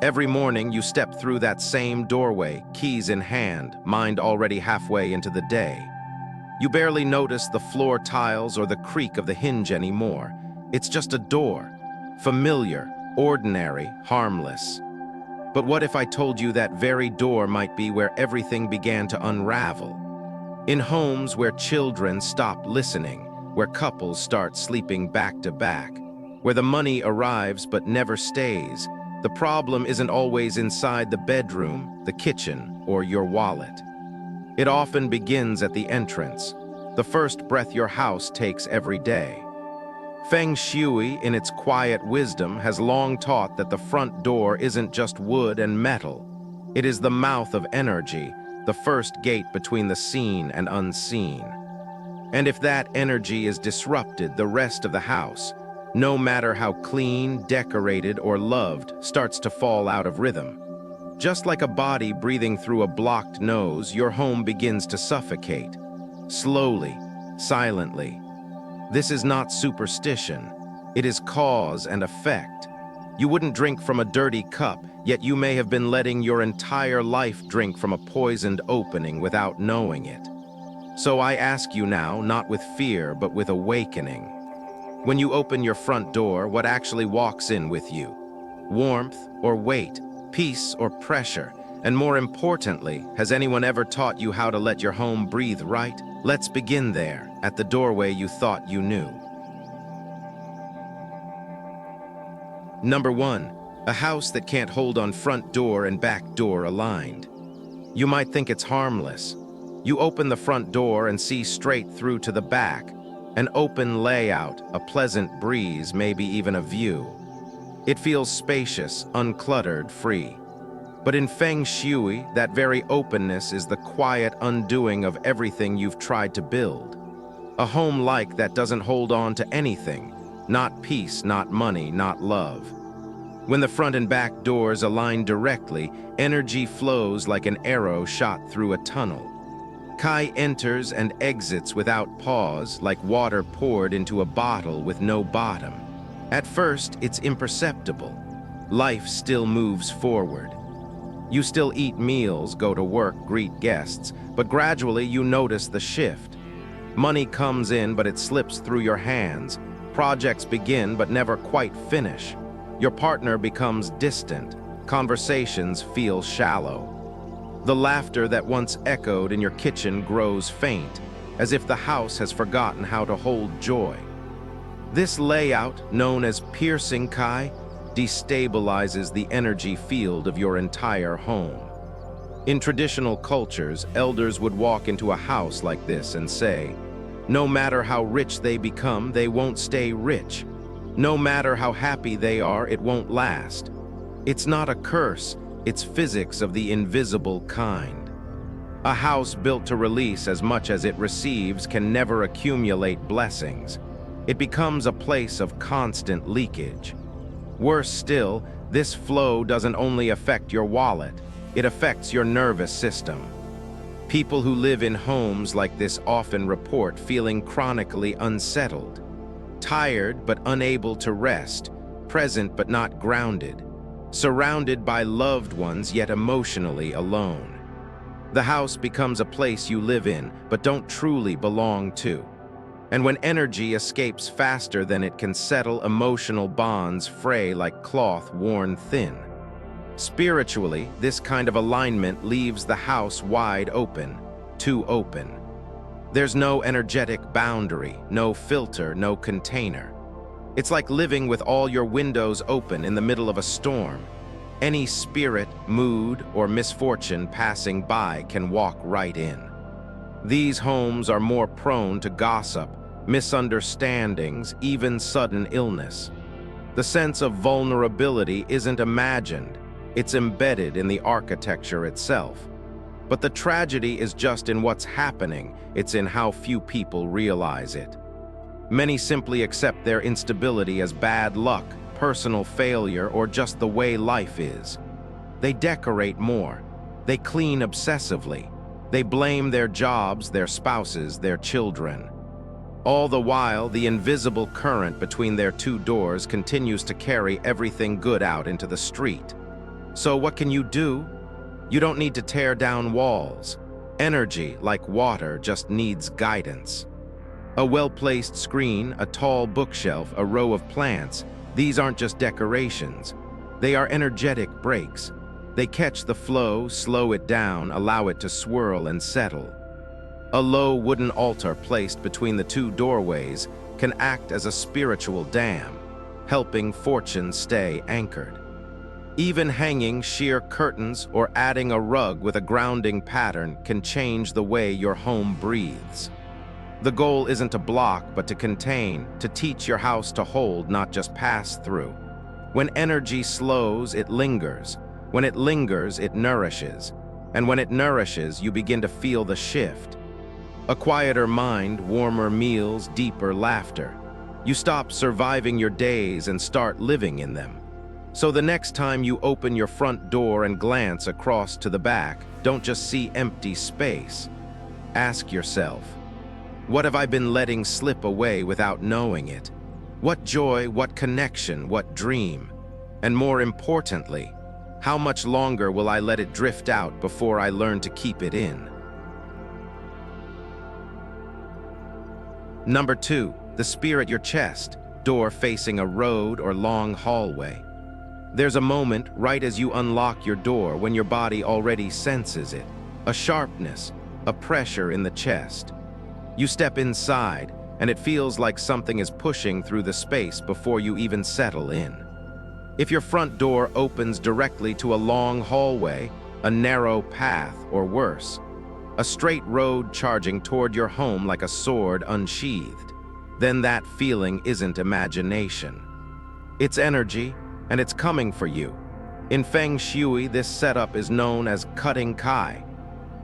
Every morning you step through that same doorway, keys in hand, mind already halfway into the day. You barely notice the floor tiles or the creak of the hinge anymore. It's just a door, familiar, ordinary, harmless. But what if I told you that very door might be where everything began to unravel? In homes where children stop listening, where couples start sleeping back to back, where the money arrives but never stays, the problem isn't always inside the bedroom, the kitchen, or your wallet. It often begins at the entrance, the first breath your house takes every day. Feng Shui, in its quiet wisdom, has long taught that the front door isn't just wood and metal. It is the mouth of energy, the first gate between the seen and unseen. And if that energy is disrupted, the rest of the house, no matter how clean, decorated, or loved, starts to fall out of rhythm. Just like a body breathing through a blocked nose, your home begins to suffocate. Slowly, silently. This is not superstition. It is cause and effect. You wouldn't drink from a dirty cup, yet you may have been letting your entire life drink from a poisoned opening without knowing it. So I ask you now, not with fear, but with awakening. When you open your front door, what actually walks in with you? Warmth or weight, peace or pressure? And more importantly, has anyone ever taught you how to let your home breathe right? Let's begin there, at the doorway you thought you knew. Number 1, a house that can't hold on front door and back door aligned. You might think it's harmless. You open the front door and see straight through to the back, an open layout, a pleasant breeze, maybe even a view. It feels spacious, uncluttered, free. But in Feng Shui, that very openness is the quiet undoing of everything you've tried to build. A home like that doesn't hold on to anything, not peace, not money, not love. When the front and back doors align directly, energy flows like an arrow shot through a tunnel. Kai enters and exits without pause, like water poured into a bottle with no bottom. At first, it's imperceptible. Life still moves forward. You still eat meals, go to work, greet guests, but gradually you notice the shift. Money comes in, but it slips through your hands. Projects begin, but never quite finish. Your partner becomes distant. Conversations feel shallow. The laughter that once echoed in your kitchen grows faint, as if the house has forgotten how to hold joy. This layout, known as piercing Kai, destabilizes the energy field of your entire home. In traditional cultures, elders would walk into a house like this and say, no matter how rich they become, they won't stay rich. No matter how happy they are, it won't last. It's not a curse, it's physics of the invisible kind. A house built to release as much as it receives can never accumulate blessings. It becomes a place of constant leakage. Worse still, this flow doesn't only affect your wallet, it affects your nervous system. People who live in homes like this often report feeling chronically unsettled, tired but unable to rest, present but not grounded, surrounded by loved ones yet emotionally alone. The house becomes a place you live in but don't truly belong to. And when energy escapes faster than it can settle, emotional bonds fray like cloth worn thin. Spiritually, this kind of alignment leaves the house wide open, too open. There's no energetic boundary, no filter, no container. It's like living with all your windows open in the middle of a storm. Any spirit, mood, or misfortune passing by can walk right in. These homes are more prone to gossip, misunderstandings, even sudden illness. The sense of vulnerability isn't imagined, it's embedded in the architecture itself. But the tragedy is just in what's happening, it's in how few people realize it. Many simply accept their instability as bad luck, personal failure, or just the way life is. They decorate more, they clean obsessively, they blame their jobs, their spouses, their children. All the while, the invisible current between their two doors continues to carry everything good out into the street. So what can you do? You don't need to tear down walls. Energy, like water, just needs guidance. A well-placed screen, a tall bookshelf, a row of plants, these aren't just decorations. They are energetic breaks. They catch the flow, slow it down, allow it to swirl and settle. A low wooden altar placed between the two doorways can act as a spiritual dam, helping fortune stay anchored. Even hanging sheer curtains or adding a rug with a grounding pattern can change the way your home breathes. The goal isn't to block, but to contain, to teach your house to hold, not just pass through. When energy slows, it lingers. When it lingers, it nourishes. And when it nourishes, you begin to feel the shift. A quieter mind, warmer meals, deeper laughter. You stop surviving your days and start living in them. So the next time you open your front door and glance across to the back, don't just see empty space. Ask yourself, what have I been letting slip away without knowing it? What joy, what connection, what dream? And more importantly, how much longer will I let it drift out before I learn to keep it in? Number 2, the spear at your chest, door facing a road or long hallway. There's a moment right as you unlock your door when your body already senses it, a sharpness, a pressure in the chest. You step inside, and it feels like something is pushing through the space before you even settle in. If your front door opens directly to a long hallway, a narrow path, or worse, a straight road charging toward your home like a sword unsheathed, then that feeling isn't imagination. It's energy, and it's coming for you. In Feng Shui, this setup is known as cutting kai,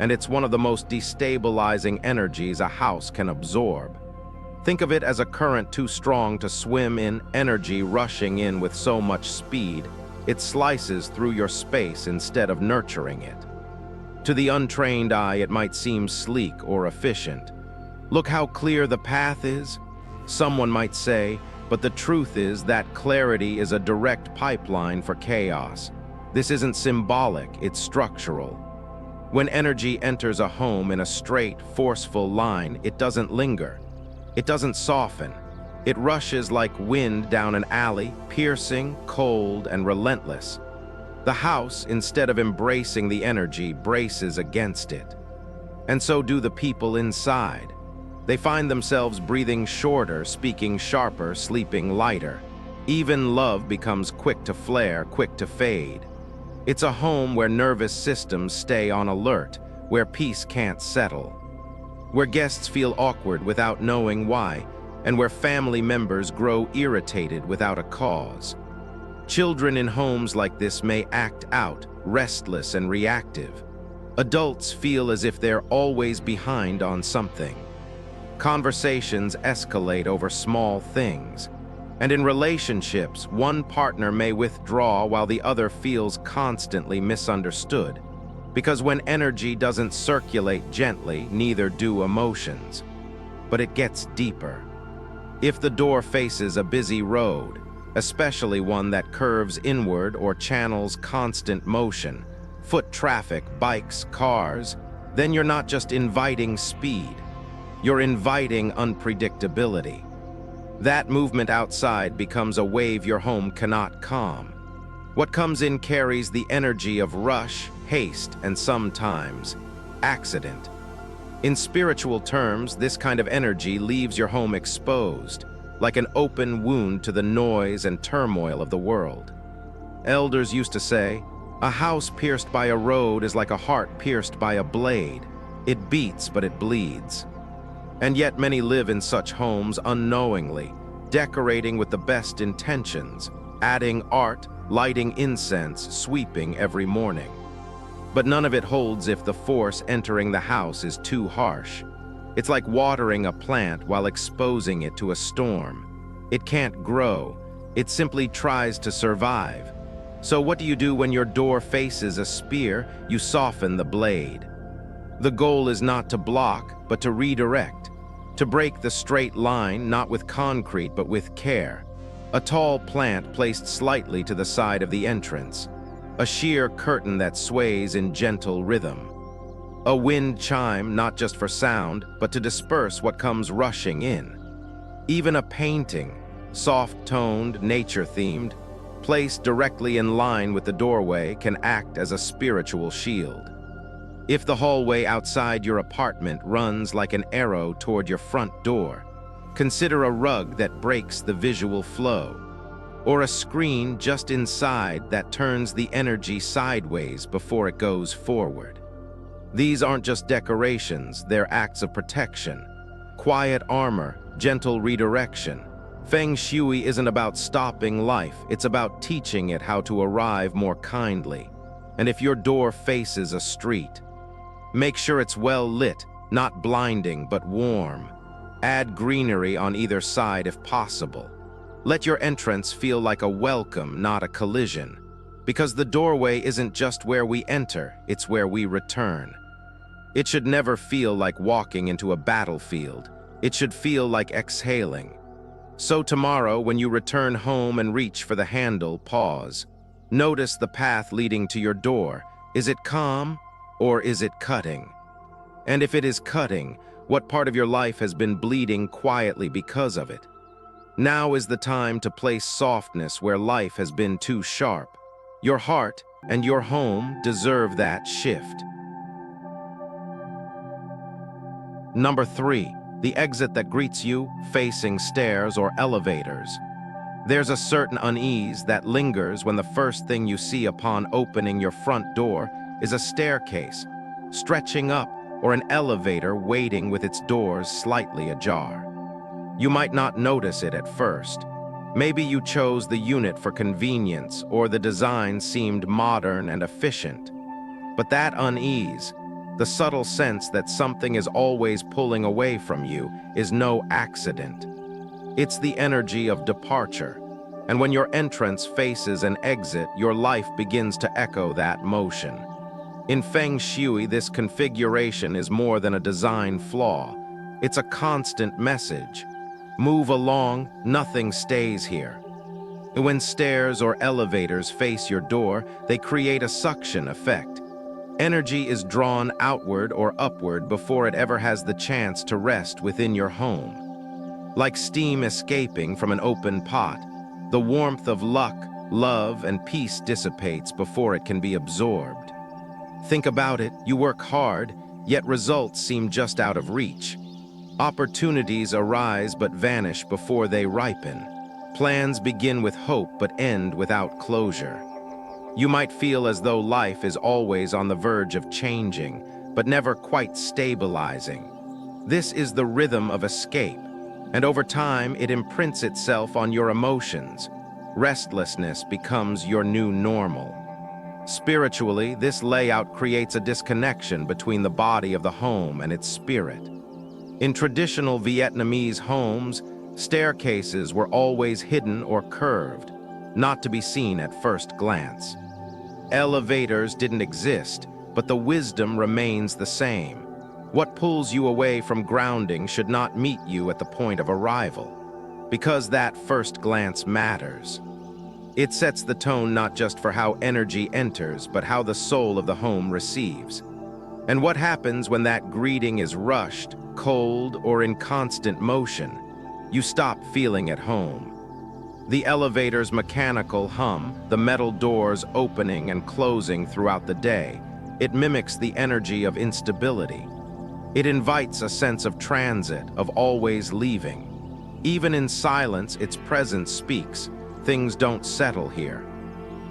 and it's one of the most destabilizing energies a house can absorb. Think of it as a current too strong to swim in, energy rushing in with so much speed, it slices through your space instead of nurturing it. To the untrained eye, it might seem sleek or efficient. Look how clear the path is, someone might say, but the truth is that clarity is a direct pipeline for chaos. This isn't symbolic, it's structural. When energy enters a home in a straight, forceful line, it doesn't linger. It doesn't soften. It rushes like wind down an alley, piercing, cold, and relentless. The house, instead of embracing the energy, braces against it. And so do the people inside. They find themselves breathing shorter, speaking sharper, sleeping lighter. Even love becomes quick to flare, quick to fade. It's a home where nervous systems stay on alert, where peace can't settle, where guests feel awkward without knowing why, and where family members grow irritated without a cause. Children in homes like this may act out, restless and reactive. Adults feel as if they're always behind on something. Conversations escalate over small things. And in relationships, one partner may withdraw while the other feels constantly misunderstood. Because when energy doesn't circulate gently, neither do emotions. But it gets deeper. If the door faces a busy road, especially one that curves inward or channels constant motion, foot traffic, bikes, cars, then you're not just inviting speed. You're inviting unpredictability. That movement outside becomes a wave your home cannot calm. What comes in carries the energy of rush, haste, and sometimes accident. In spiritual terms, this kind of energy leaves your home exposed, like an open wound to the noise and turmoil of the world. Elders used to say, "A house pierced by a road is like a heart pierced by a blade. It beats, but it bleeds." And yet many live in such homes unknowingly, decorating with the best intentions, adding art, lighting incense, sweeping every morning. But none of it holds if the force entering the house is too harsh. It's like watering a plant while exposing it to a storm. It can't grow. It simply tries to survive. So what do you do when your door faces a spear? You soften the blade. The goal is not to block, but to redirect, to break the straight line, not with concrete, but with care. A tall plant placed slightly to the side of the entrance. a sheer curtain that sways in gentle rhythm. A wind chime not just for sound, but to disperse what comes rushing in. Even a painting, soft-toned, nature-themed, placed directly in line with the doorway can act as a spiritual shield. If the hallway outside your apartment runs like an arrow toward your front door, consider a rug that breaks the visual flow, or a screen just inside that turns the energy sideways before it goes forward. These aren't just decorations, they're acts of protection. Quiet armor, gentle redirection. Feng Shui isn't about stopping life, it's about teaching it how to arrive more kindly. And if your door faces a street, make sure it's well lit, not blinding but warm. Add greenery on either side if possible. Let your entrance feel like a welcome, not a collision. Because the doorway isn't just where we enter, it's where we return. It should never feel like walking into a battlefield. It should feel like exhaling. So tomorrow, when you return home and reach for the handle, pause. Notice the path leading to your door. Is it calm, or is it cutting? And if it is cutting, what part of your life has been bleeding quietly because of it? Now is the time to place softness where life has been too sharp. Your heart and your home deserve that shift. Number 3. The exit that greets you, facing stairs or elevators. There's a certain unease that lingers when the first thing you see upon opening your front door is a staircase, stretching up, or an elevator waiting with its doors slightly ajar. You might not notice it at first. Maybe you chose the unit for convenience, or the design seemed modern and efficient. But that unease, the subtle sense that something is always pulling away from you, is no accident. It's the energy of departure. And when your entrance faces an exit, your life begins to echo that motion. In Feng Shui, this configuration is more than a design flaw. It's a constant message. Move along, nothing stays here. When stairs or elevators face your door, they create a suction effect. Energy is drawn outward or upward before it ever has the chance to rest within your home. Like steam escaping from an open pot, the warmth of luck, love, and peace dissipates before it can be absorbed. Think about it, you work hard, yet results seem just out of reach. Opportunities arise but vanish before they ripen. Plans begin with hope but end without closure. You might feel as though life is always on the verge of changing, but never quite stabilizing. This is the rhythm of escape, and over time it imprints itself on your emotions. Restlessness becomes your new normal. Spiritually, this layout creates a disconnection between the body of the home and its spirit. In traditional Vietnamese homes, staircases were always hidden or curved, not to be seen at first glance. Elevators didn't exist, but the wisdom remains the same. What pulls you away from grounding should not meet you at the point of arrival, because that first glance matters. It sets the tone not just for how energy enters, but how the soul of the home receives. And what happens when that greeting is rushed, cold, or in constant motion? You stop feeling at home. The elevator's mechanical hum, the metal doors opening and closing throughout the day, it mimics the energy of instability. It invites a sense of transit, of always leaving. Even in silence, its presence speaks. Things don't settle here.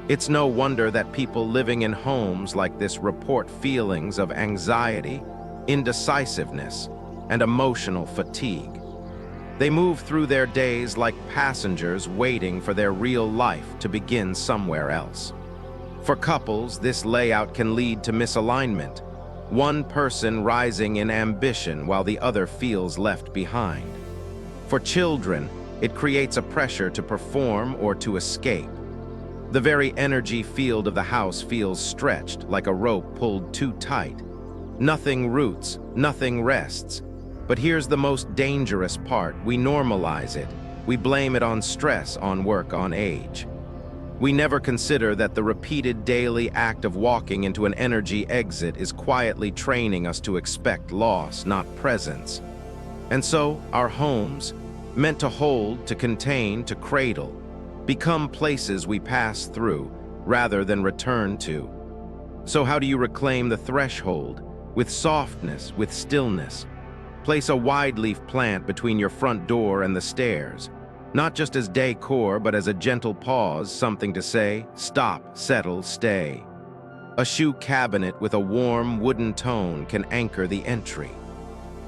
It's no wonder that people living in homes like this report feelings of anxiety, indecisiveness, and emotional fatigue. They move through their days like passengers waiting for their real life to begin somewhere else. For couples, this layout can lead to misalignment, one person rising in ambition while the other feels left behind. For children, it creates a pressure to perform or to escape. The very energy field of the house feels stretched, like a rope pulled too tight. Nothing roots, nothing rests. But here's the most dangerous part. We normalize it. We blame it on stress, on work, on age. We never consider that the repeated daily act of walking into an energy exit is quietly training us to expect loss, not presence. And so, our homes, meant to hold, to contain, to cradle, become places we pass through rather than return to. So how do you reclaim the threshold? With softness, with stillness. Place a wide-leaf plant between your front door and the stairs, not just as decor, but as a gentle pause, something to say, stop, settle, stay. A shoe cabinet with a warm wooden tone can anchor the entry.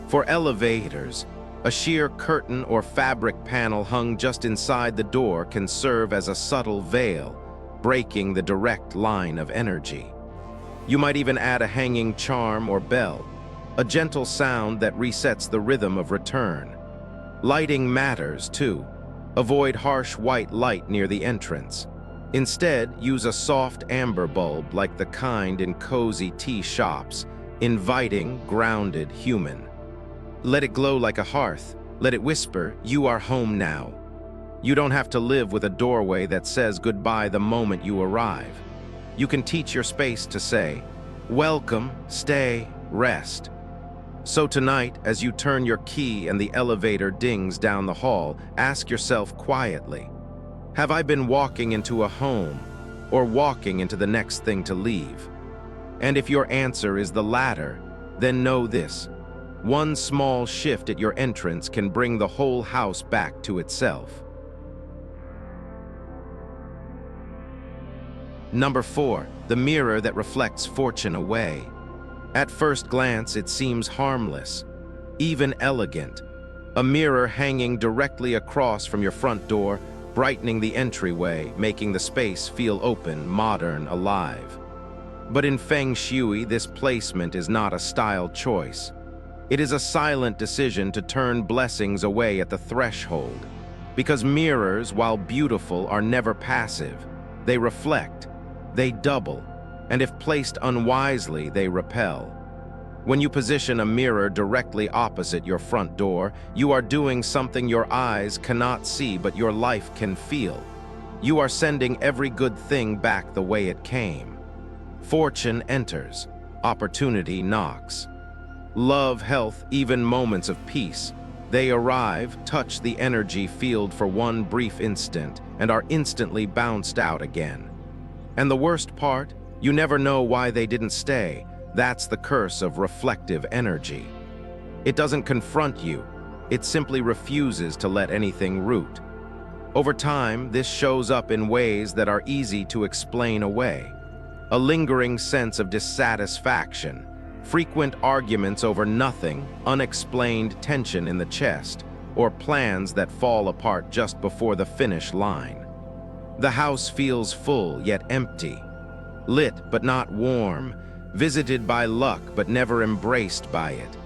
For elevators, a sheer curtain or fabric panel hung just inside the door can serve as a subtle veil, breaking the direct line of energy. You might even add a hanging charm or bell, a gentle sound that resets the rhythm of return. Lighting matters, too. Avoid harsh white light near the entrance. Instead, use a soft amber bulb like the kind in cozy tea shops, inviting, grounded, human. Let it glow like a hearth. Let it whisper, "You are home now." You don't have to live with a doorway that says goodbye the moment you arrive. You can teach your space to say, "Welcome, stay, rest." So tonight, as you turn your key and the elevator dings down the hall, ask yourself quietly, have I been walking into a home or walking into the next thing to leave? And if your answer is the latter, then know this: one small shift at your entrance can bring the whole house back to itself. Number 4, the mirror that reflects fortune away. At first glance, it seems harmless, even elegant. A mirror hanging directly across from your front door, brightening the entryway, making the space feel open, modern, alive. But in Feng Shui, this placement is not a style choice. It is a silent decision to turn blessings away at the threshold. Because mirrors, while beautiful, are never passive. They reflect, they double, and if placed unwisely, they repel. When you position a mirror directly opposite your front door, you are doing something your eyes cannot see but your life can feel. You are sending every good thing back the way it came. Fortune enters, opportunity knocks. Love, health, even moments of peace. They arrive, touch the energy field for one brief instant, and are instantly bounced out again. And the worst part? You never know why they didn't stay. That's the curse of reflective energy. It doesn't confront you. It simply refuses to let anything root. Over time, this shows up in ways that are easy to explain away. A lingering sense of dissatisfaction, frequent arguments over nothing, unexplained tension in the chest, or plans that fall apart just before the finish line. The house feels full yet empty. Lit but not warm, visited by luck but never embraced by it.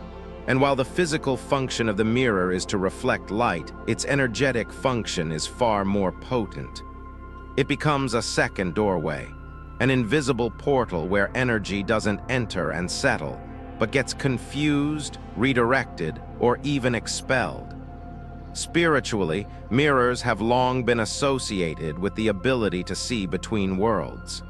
And while the physical function of the mirror is to reflect light, its energetic function is far more potent. It becomes a second doorway, an invisible portal where energy doesn't enter and settle, but gets confused, redirected, or even expelled. Spiritually, mirrors have long been associated with the ability to see between worlds.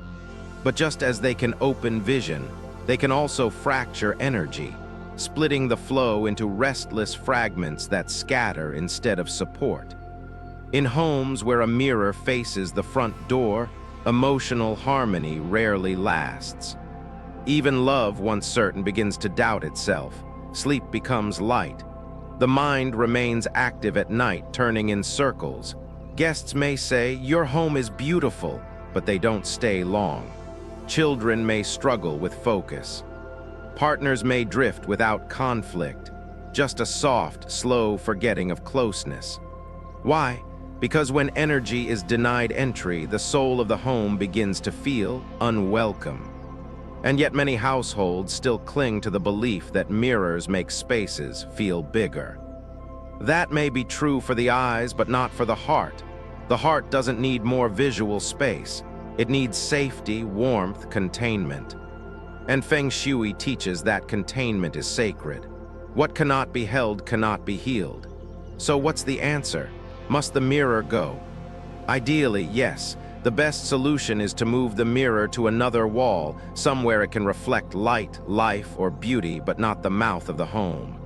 But just as they can open vision, they can also fracture energy, splitting the flow into restless fragments that scatter instead of support. In homes where a mirror faces the front door, emotional harmony rarely lasts. Even love, once certain, begins to doubt itself. Sleep becomes light. The mind remains active at night, turning in circles. Guests may say, "Your home is beautiful," but they don't stay long. Children may struggle with focus. Partners may drift without conflict, just a soft, slow forgetting of closeness. Why? Because when energy is denied entry, the soul of the home begins to feel unwelcome. And yet many households still cling to the belief that mirrors make spaces feel bigger. That may be true for the eyes, but not for the heart. The heart doesn't need more visual space. It needs safety, warmth, containment. And Feng Shui teaches that containment is sacred. What cannot be held cannot be healed. So what's the answer? Must the mirror go? Ideally, yes, The best solution is to move the mirror to another wall, somewhere it can reflect light, life, or beauty, but not the mouth of the home.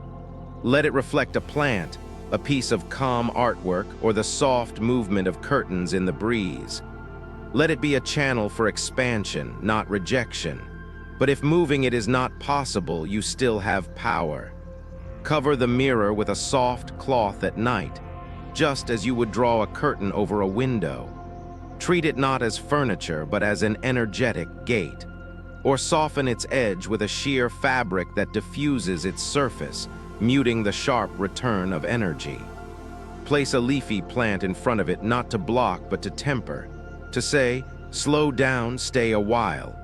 Let it reflect a plant, a piece of calm artwork, or the soft movement of curtains in the breeze. Let it be a channel for expansion, not rejection. But if moving it is not possible, you still have power. Cover the mirror with a soft cloth at night, just as you would draw a curtain over a window. Treat it not as furniture, but as an energetic gate. Or soften its edge with a sheer fabric that diffuses its surface, muting the sharp return of energy. Place a leafy plant in front of it, not to block, but to temper. To say, slow down, stay a while.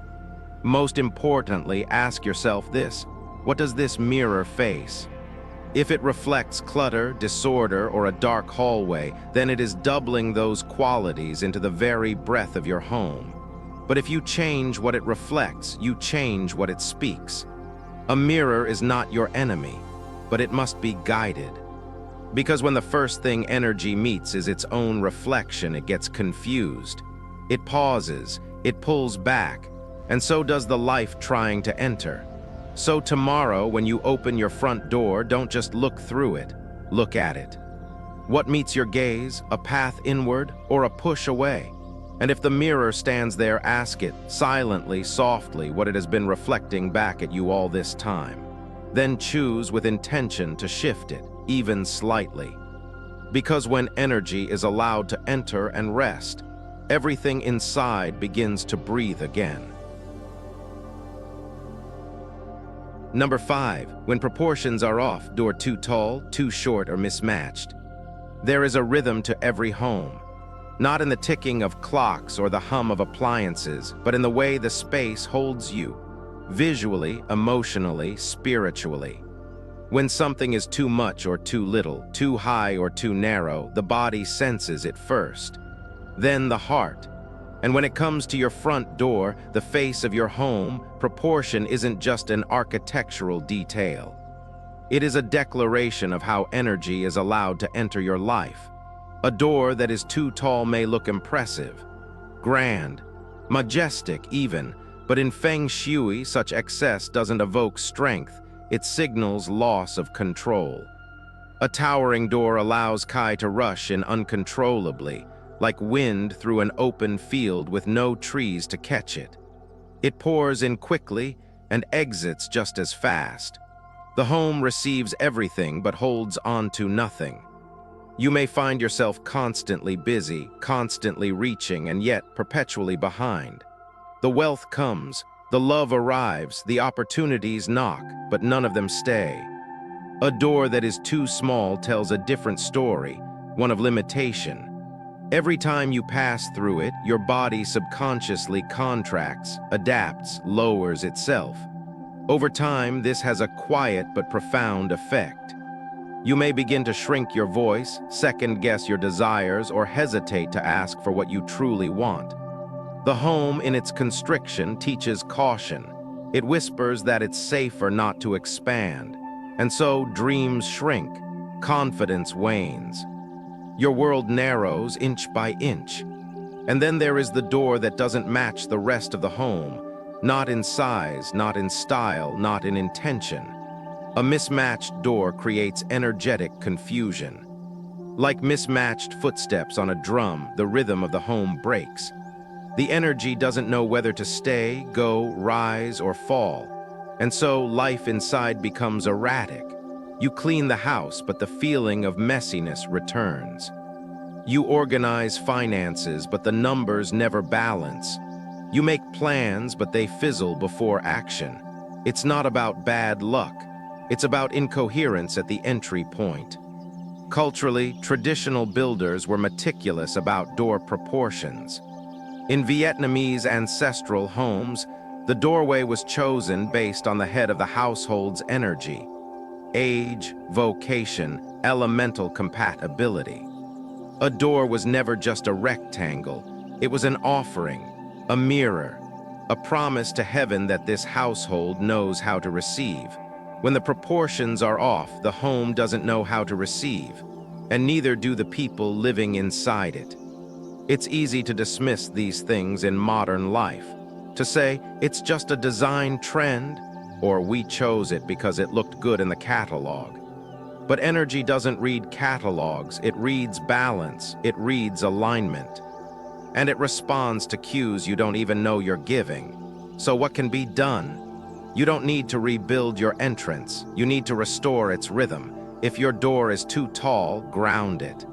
Most importantly, ask yourself this: what does this mirror face? If it reflects clutter, disorder, or a dark hallway, then it is doubling those qualities into the very breath of your home. But if you change what it reflects, you change what it speaks. A mirror is not your enemy, but it must be guided. Because when the first thing energy meets is its own reflection, it gets confused. It pauses, it pulls back, and so does the life trying to enter. So tomorrow, when you open your front door, don't just look through it, look at it. What meets your gaze, a path inward or a push away? And if the mirror stands there, ask it, silently, softly, what it has been reflecting back at you all this time. Then choose with intention to shift it, even slightly. Because when energy is allowed to enter and rest, everything inside begins to breathe again. Number 5, when proportions are off, door too tall, too short, or mismatched. There is a rhythm to every home, not in the ticking of clocks or the hum of appliances, but in the way the space holds you, visually, emotionally, spiritually. When something is too much or too little, too high or too narrow, the body senses it first, then the heart. And when it comes to your front door, the face of your home, proportion isn't just an architectural detail. It is a declaration of how energy is allowed to enter your life. A door that is too tall may look impressive, grand, majestic even, but in Feng Shui, such excess doesn't evoke strength, it signals loss of control. A towering door allows Kai to rush in uncontrollably, like wind through an open field with no trees to catch it. It pours in quickly and exits just as fast. The home receives everything but holds on to nothing. You may find yourself constantly busy, constantly reaching, and yet perpetually behind. The wealth comes, the love arrives, the opportunities knock, but none of them stay. A door that is too small tells a different story, one of limitation. Every time you pass through it, your body subconsciously contracts, adapts, lowers itself. Over time, this has a quiet but profound effect. You may begin to shrink your voice, second-guess your desires, or hesitate to ask for what you truly want. The home, in its constriction, teaches caution. It whispers that it's safer not to expand. And so dreams shrink, confidence wanes. Your world narrows inch by inch. And then there is the door that doesn't match the rest of the home, not in size, not in style, not in intention. A mismatched door creates energetic confusion. Like mismatched footsteps on a drum, the rhythm of the home breaks. The energy doesn't know whether to stay, go, rise, or fall. And so life inside becomes erratic. You clean the house, but the feeling of messiness returns. You organize finances, but the numbers never balance. You make plans, but they fizzle before action. It's not about bad luck. It's about incoherence at the entry point. Culturally, traditional builders were meticulous about door proportions. In Vietnamese ancestral homes, the doorway was chosen based on the head of the household's energy, age, vocation, elemental compatibility. A door was never just a rectangle. It was an offering, a mirror, a promise to heaven that this household knows how to receive. When the proportions are off, the home doesn't know how to receive, and neither do the people living inside it. It's easy to dismiss these things in modern life, to say it's just a design trend, or we chose it because it looked good in the catalog. But energy doesn't read catalogs, it reads balance, it reads alignment. And it responds to cues you don't even know you're giving. So what can be done? You don't need to rebuild your entrance, you need to restore its rhythm. If your door is too tall, ground it.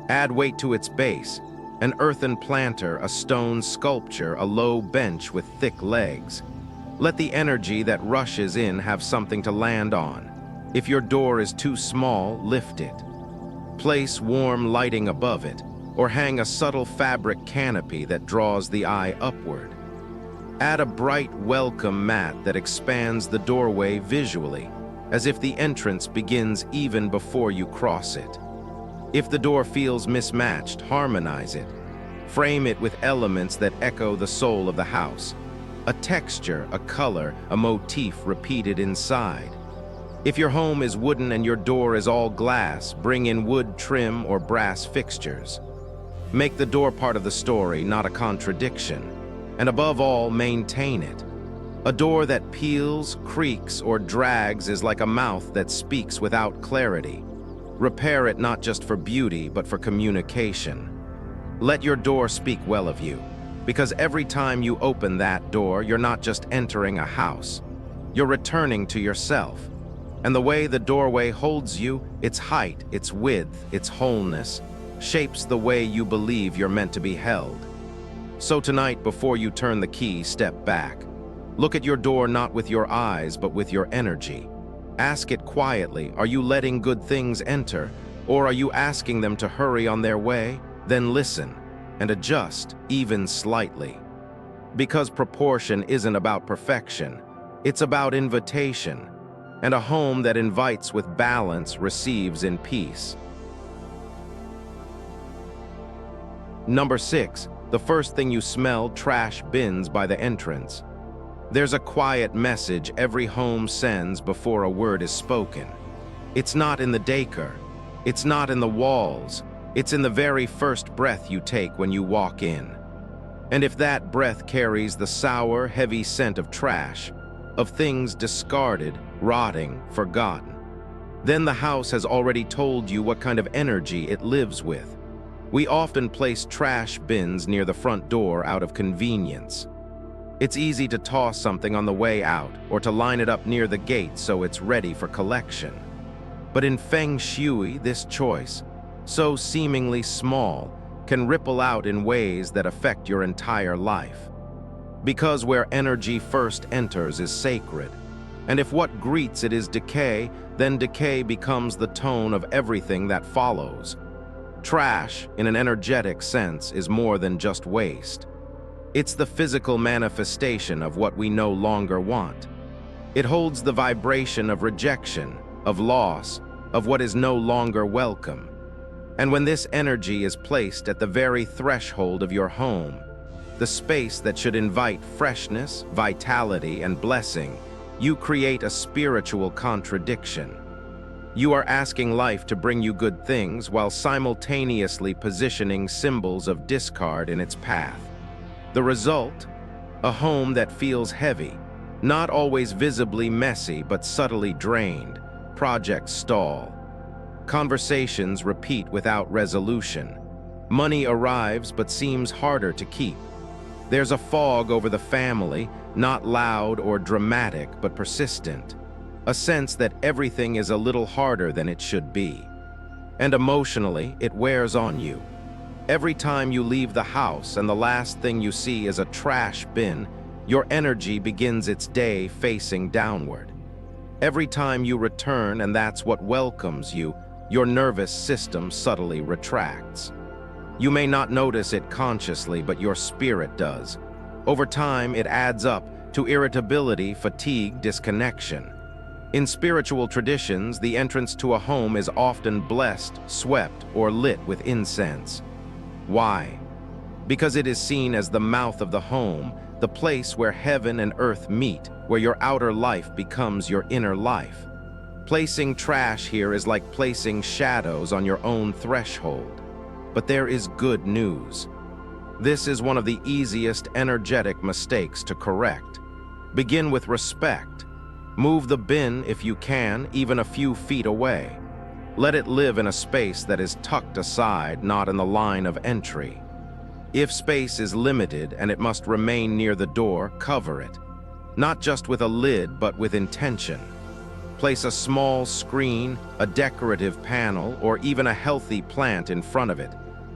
Add weight to its base, an earthen planter, a stone sculpture, a low bench with thick legs. Let the energy that rushes in have something to land on. If your door is too small, lift it. Place warm lighting above it, or hang a subtle fabric canopy that draws the eye upward. Add a bright welcome mat that expands the doorway visually, as if the entrance begins even before you cross it. If the door feels mismatched, harmonize it. Frame it with elements that echo the soul of the house. A texture, a color, a motif repeated inside. If your home is wooden and your door is all glass, bring in wood trim or brass fixtures. Make the door part of the story, not a contradiction. And above all, maintain it. A door that peels, creaks, or drags is like a mouth that speaks without clarity. Repair it not just for beauty, but for communication. Let your door speak well of you, because every time you open that door, you're not just entering a house. You're returning to yourself. And the way the doorway holds you, its height, its width, its wholeness, shapes the way you believe you're meant to be held. So tonight, before you turn the key, step back. Look at your door not with your eyes, but with your energy. Ask it quietly, are you letting good things enter, or are you asking them to hurry on their way? Then listen, and adjust, even slightly. Because proportion isn't about perfection, it's about invitation, and a home that invites with balance receives in peace. Number 6, the first thing you smell, trash bins by the entrance. There's a quiet message every home sends before a word is spoken. It's not in the decor, it's not in the walls, it's in the very first breath you take when you walk in. And if that breath carries the sour, heavy scent of trash, of things discarded, rotting, forgotten, then the house has already told you what kind of energy it lives with. We often place trash bins near the front door out of convenience. It's easy to toss something on the way out or to line it up near the gate so it's ready for collection. But in Feng Shui, this choice, so seemingly small, can ripple out in ways that affect your entire life. Because where energy first enters is sacred, and if what greets it is decay, then decay becomes the tone of everything that follows. Trash, in an energetic sense, is more than just waste. It's the physical manifestation of what we no longer want. It holds the vibration of rejection, of loss, of what is no longer welcome. And when this energy is placed at the very threshold of your home, the space that should invite freshness, vitality, and blessing, you create a spiritual contradiction. You are asking life to bring you good things while simultaneously positioning symbols of discard in its path. The result? A home that feels heavy, not always visibly messy but subtly drained. Projects stall. Conversations repeat without resolution. Money arrives but seems harder to keep. There's a fog over the family, not loud or dramatic but persistent. A sense that everything is a little harder than it should be. And emotionally, it wears on you. Every time you leave the house and the last thing you see is a trash bin, your energy begins its day facing downward. Every time you return and that's what welcomes you, your nervous system subtly retracts. You may not notice it consciously, but your spirit does. Over time, it adds up to irritability, fatigue, disconnection. In spiritual traditions, the entrance to a home is often blessed, swept, or lit with incense. Why? Because it is seen as the mouth of the home, the place where heaven and earth meet, where your outer life becomes your inner life. Placing trash here is like placing shadows on your own threshold. But there is good news. This is one of the easiest energetic mistakes to correct. Begin with respect. Move the bin, if you can, even a few feet away. Let it live in a space that is tucked aside, not in the line of entry. If space is limited and it must remain near the door, cover it. Not just with a lid, but with intention. Place a small screen, a decorative panel, or even a healthy plant in front of it,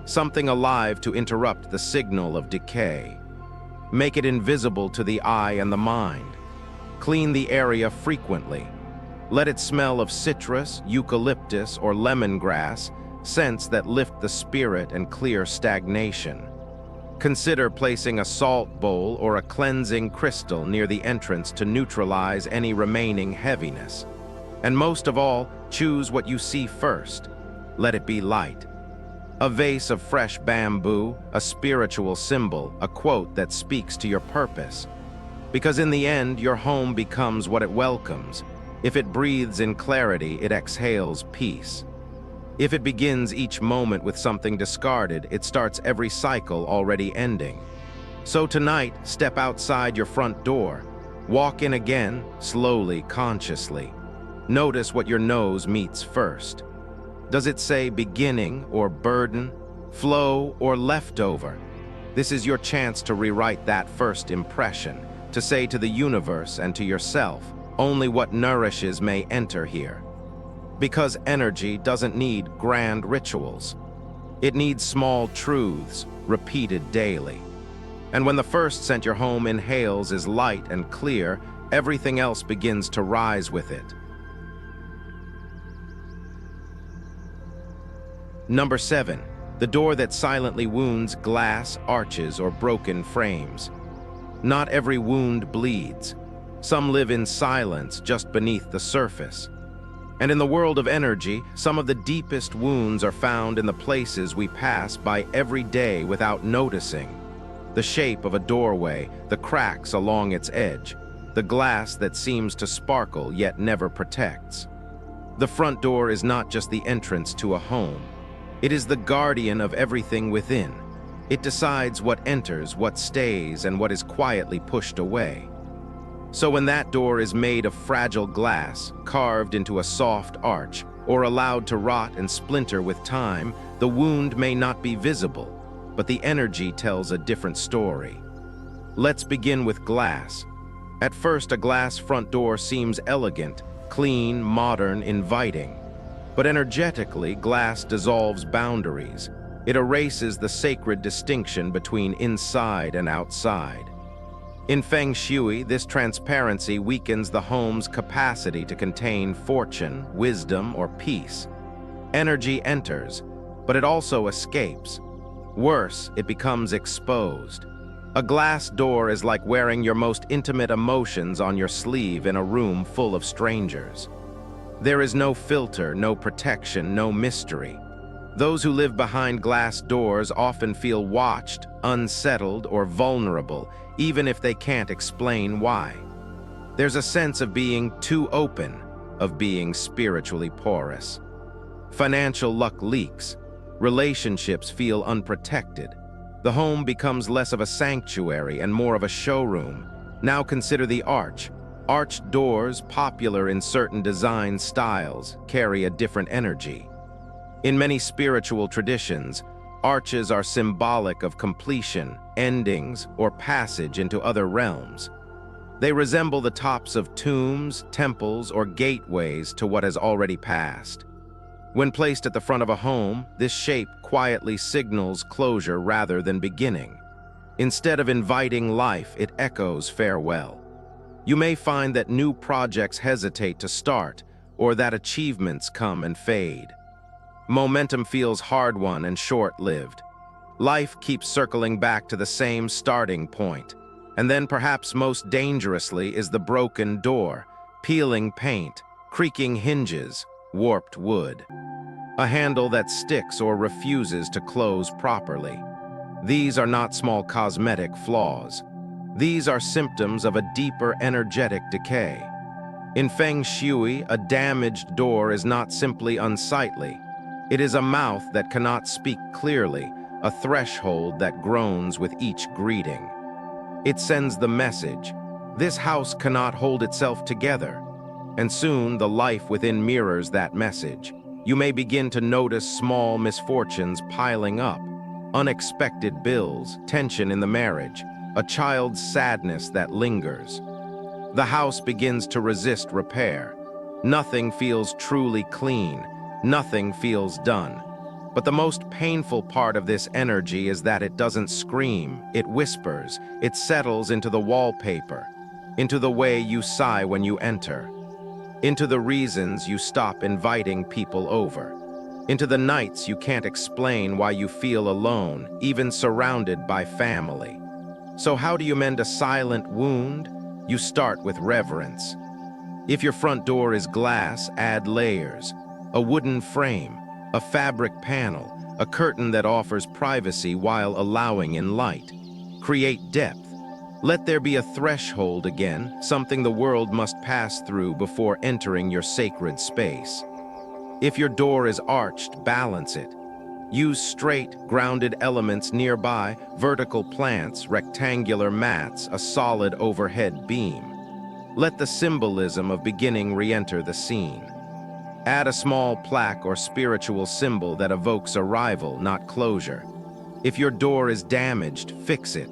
something alive to interrupt the signal of decay. Make it invisible to the eye and the mind. Clean the area frequently. Let it smell of citrus, eucalyptus, or lemongrass, scents that lift the spirit and clear stagnation. Consider placing a salt bowl or a cleansing crystal near the entrance to neutralize any remaining heaviness. And most of all, choose what you see first. Let it be light. A vase of fresh bamboo, a spiritual symbol, a quote that speaks to your purpose. Because in the end, your home becomes what it welcomes. If it breathes in clarity, it exhales peace. If it begins each moment with something discarded, it starts every cycle already ending. So tonight, step outside your front door. Walk in again, slowly, consciously. Notice what your nose meets first. Does it say beginning or burden, flow or leftover? This is your chance to rewrite that first impression, to say to the universe and to yourself, only what nourishes may enter here. Because energy doesn't need grand rituals. It needs small truths, repeated daily. And when the first scent your home inhales is light and clear, everything else begins to rise with it. Number 7, the door that silently wounds glass, arches, or broken frames. Not every wound bleeds. Some live in silence just beneath the surface. And in the world of energy, some of the deepest wounds are found in the places we pass by every day without noticing. The shape of a doorway, the cracks along its edge, the glass that seems to sparkle yet never protects. The front door is not just the entrance to a home. It is the guardian of everything within. It decides what enters, what stays, and what is quietly pushed away. So when that door is made of fragile glass, carved into a soft arch, or allowed to rot and splinter with time, the wound may not be visible, but the energy tells a different story. Let's begin with glass. At first, a glass front door seems elegant, clean, modern, inviting. But energetically, glass dissolves boundaries. It erases the sacred distinction between inside and outside. In Feng Shui, this transparency weakens the home's capacity to contain fortune, wisdom, or peace. Energy enters, but it also escapes. Worse, it becomes exposed. A glass door is like wearing your most intimate emotions on your sleeve in a room full of strangers. There is no filter, no protection, no mystery. Those who live behind glass doors often feel watched, unsettled, or vulnerable, even if they can't explain why. There's a sense of being too open, of being spiritually porous. Financial luck leaks. Relationships feel unprotected. The home becomes less of a sanctuary and more of a showroom. Now consider the arch. Arched doors, popular in certain design styles, carry a different energy. In many spiritual traditions, arches are symbolic of completion, endings, or passage into other realms. They resemble the tops of tombs, temples, or gateways to what has already passed. When placed at the front of a home, this shape quietly signals closure rather than beginning. Instead of inviting life, it echoes farewell. You may find that new projects hesitate to start, or that achievements come and fade. Momentum feels hard-won and short-lived. Life keeps circling back to the same starting point. And then perhaps most dangerously is the broken door, peeling paint, creaking hinges, warped wood. A handle that sticks or refuses to close properly. These are not small cosmetic flaws. These are symptoms of a deeper energetic decay. In Feng Shui, a damaged door is not simply unsightly. It is a mouth that cannot speak clearly, a threshold that groans with each greeting. It sends the message, this house cannot hold itself together. And soon the life within mirrors that message. You may begin to notice small misfortunes piling up, unexpected bills, tension in the marriage, a child's sadness that lingers. The house begins to resist repair. Nothing feels truly clean, nothing feels done. But the most painful part of this energy is that it doesn't scream, it whispers, it settles into the wallpaper, into the way you sigh when you enter, into the reasons you stop inviting people over, into the nights you can't explain why you feel alone, even surrounded by family. So how do you mend a silent wound? You start with reverence. If your front door is glass, add layers, a wooden frame, a fabric panel, a curtain that offers privacy while allowing in light. Create depth. Let there be a threshold again, something the world must pass through before entering your sacred space. If your door is arched, balance it. Use straight, grounded elements nearby, vertical plants, rectangular mats, a solid overhead beam. Let the symbolism of beginning re-enter the scene. Add a small plaque or spiritual symbol that evokes arrival, not closure. If your door is damaged, fix it.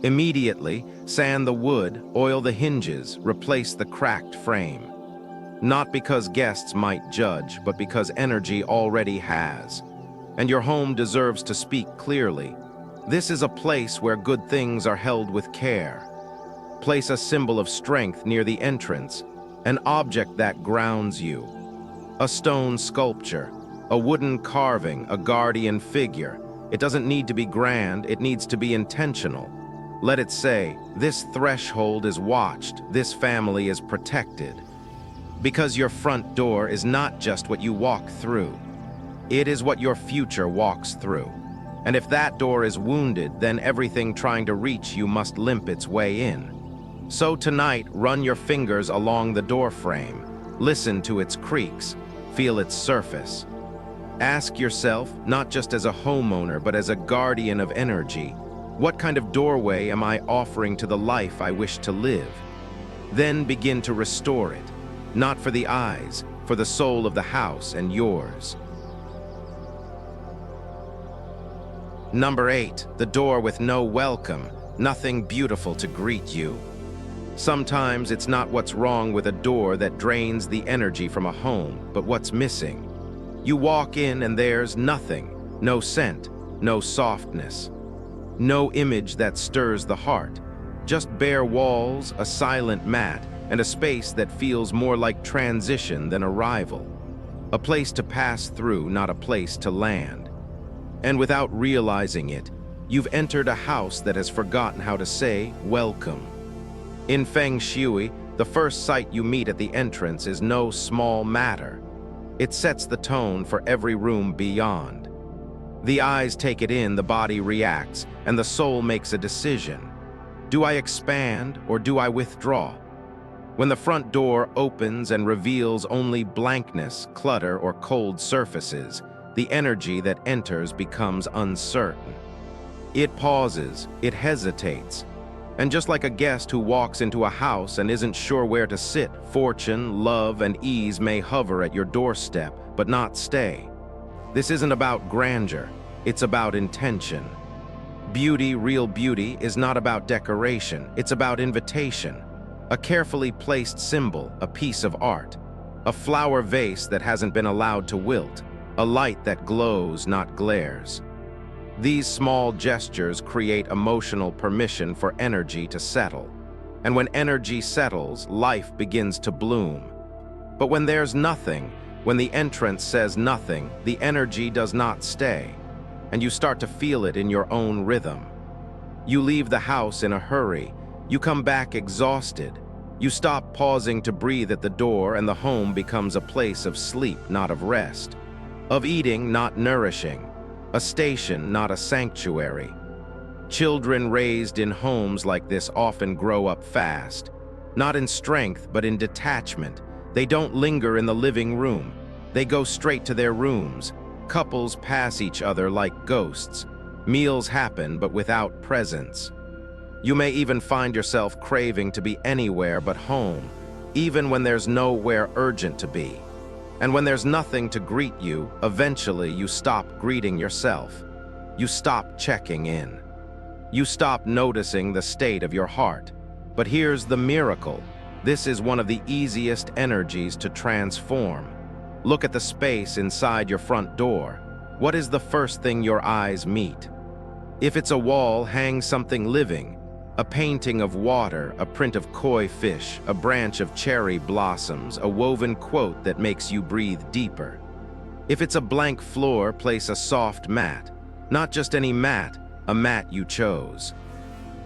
Immediately, sand the wood, oil the hinges, replace the cracked frame. Not because guests might judge, but because energy already has. And your home deserves to speak clearly. This is a place where good things are held with care. Place a symbol of strength near the entrance, an object that grounds you. A stone sculpture, a wooden carving, a guardian figure. It doesn't need to be grand, it needs to be intentional. Let it say, this threshold is watched, this family is protected. Because your front door is not just what you walk through. It is what your future walks through. And if that door is wounded, then everything trying to reach you must limp its way in. So tonight, run your fingers along the door frame. Listen to its creaks. Feel its surface. Ask yourself, not just as a homeowner, but as a guardian of energy, what kind of doorway am I offering to the life I wish to live? Then begin to restore it, not for the eyes, for the soul of the house and yours. Number 8, the door with no welcome, nothing beautiful to greet you. Sometimes it's not what's wrong with a door that drains the energy from a home, but what's missing. You walk in and there's nothing, no scent, no softness, no image that stirs the heart, just bare walls, a silent mat, and a space that feels more like transition than arrival. A place to pass through, not a place to land. And without realizing it, you've entered a house that has forgotten how to say welcome. In Feng Shui, the first sight you meet at the entrance is no small matter. It sets the tone for every room beyond. The eyes take it in, the body reacts, and the soul makes a decision. Do I expand or do I withdraw? When the front door opens and reveals only blankness, clutter, or cold surfaces, the energy that enters becomes uncertain. It pauses, it hesitates. And just like a guest who walks into a house and isn't sure where to sit, fortune, love, and ease may hover at your doorstep, but not stay. This isn't about grandeur, it's about intention. Beauty, real beauty, is not about decoration, it's about invitation. A carefully placed symbol, a piece of art. A flower vase that hasn't been allowed to wilt. A light that glows, not glares. These small gestures create emotional permission for energy to settle. And when energy settles, life begins to bloom. But when there's nothing, when the entrance says nothing, the energy does not stay. And you start to feel it in your own rhythm. You leave the house in a hurry. You come back exhausted. You stop pausing to breathe at the door, and the home becomes a place of sleep, not of rest. Of eating, not nourishing. A station, not a sanctuary. Children raised in homes like this often grow up fast. Not in strength, but in detachment. They don't linger in the living room. They go straight to their rooms. Couples pass each other like ghosts. Meals happen, but without presence. You may even find yourself craving to be anywhere but home, even when there's nowhere urgent to be. And when there's nothing to greet you, eventually you stop greeting yourself. You stop checking in. You stop noticing the state of your heart. But here's the miracle. This is one of the easiest energies to transform. Look at the space inside your front door. What is the first thing your eyes meet? If it's a wall, hang something living. A painting of water, a print of koi fish, a branch of cherry blossoms, a woven quote that makes you breathe deeper. If it's a blank floor, place a soft mat. Not just any mat, a mat you chose.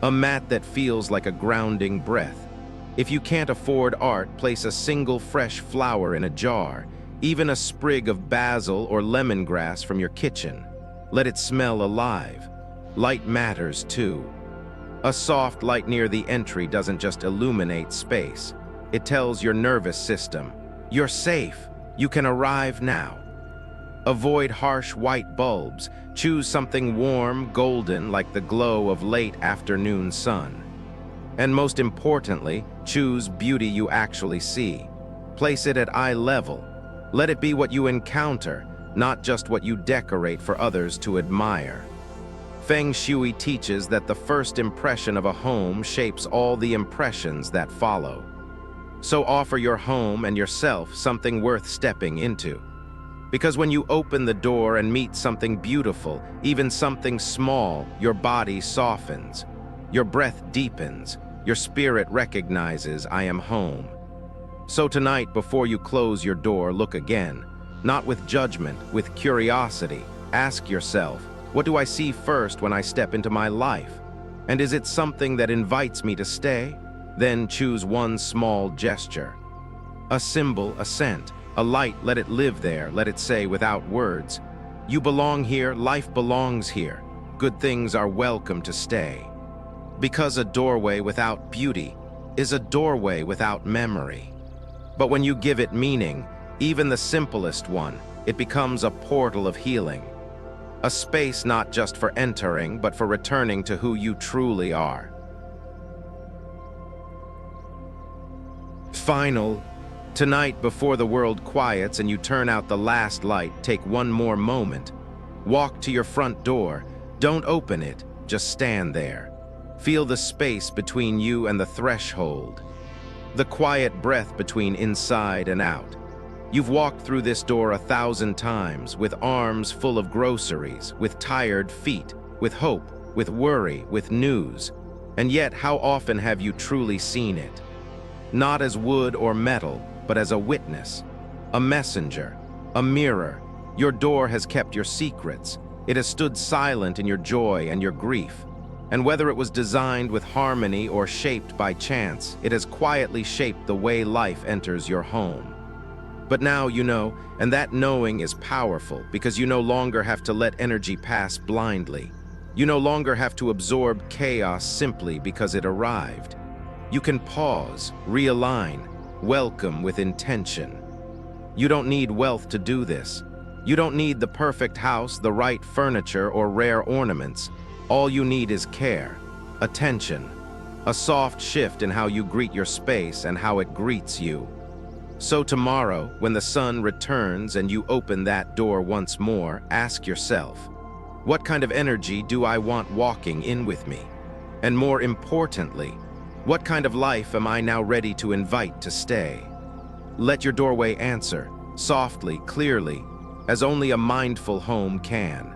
A mat that feels like a grounding breath. If you can't afford art, place a single fresh flower in a jar, even a sprig of basil or lemongrass from your kitchen. Let it smell alive. Light matters too. A soft light near the entry doesn't just illuminate space. It tells your nervous system, you're safe, you can arrive now. Avoid harsh white bulbs. Choose something warm, golden, like the glow of late afternoon sun. And most importantly, choose beauty you actually see. Place it at eye level. Let it be what you encounter, not just what you decorate for others to admire. Feng Shui teaches that the first impression of a home shapes all the impressions that follow. So offer your home and yourself something worth stepping into. Because when you open the door and meet something beautiful, even something small, your body softens, your breath deepens, your spirit recognizes, I am home. So tonight, before you close your door, look again, not with judgment, with curiosity. Ask yourself, what do I see first when I step into my life? And is it something that invites me to stay? Then choose one small gesture. A symbol, a scent, a light, let it live there, let it say without words. You belong here, life belongs here. Good things are welcome to stay. Because a doorway without beauty is a doorway without memory. But when you give it meaning, even the simplest one, it becomes a portal of healing. A space not just for entering, but for returning to who you truly are. Final. Tonight, before the world quiets and you turn out the last light, take one more moment. Walk to your front door. Don't open it, just stand there. Feel the space between you and the threshold. The quiet breath between inside and out. You've walked through this door 1,000 times, with arms full of groceries, with tired feet, with hope, with worry, with news. And yet, how often have you truly seen it? Not as wood or metal, but as a witness, a messenger, a mirror. Your door has kept your secrets. It has stood silent in your joy and your grief. And whether it was designed with harmony or shaped by chance, it has quietly shaped the way life enters your home. But now you know, and that knowing is powerful because you no longer have to let energy pass blindly. You no longer have to absorb chaos simply because it arrived. You can pause, realign, welcome with intention. You don't need wealth to do this. You don't need the perfect house, the right furniture, or rare ornaments. All you need is care, attention, a soft shift in how you greet your space and how it greets you. So tomorrow, when the sun returns and you open that door once more, ask yourself, what kind of energy do I want walking in with me? And more importantly, what kind of life am I now ready to invite to stay? Let your doorway answer, softly, clearly, as only a mindful home can.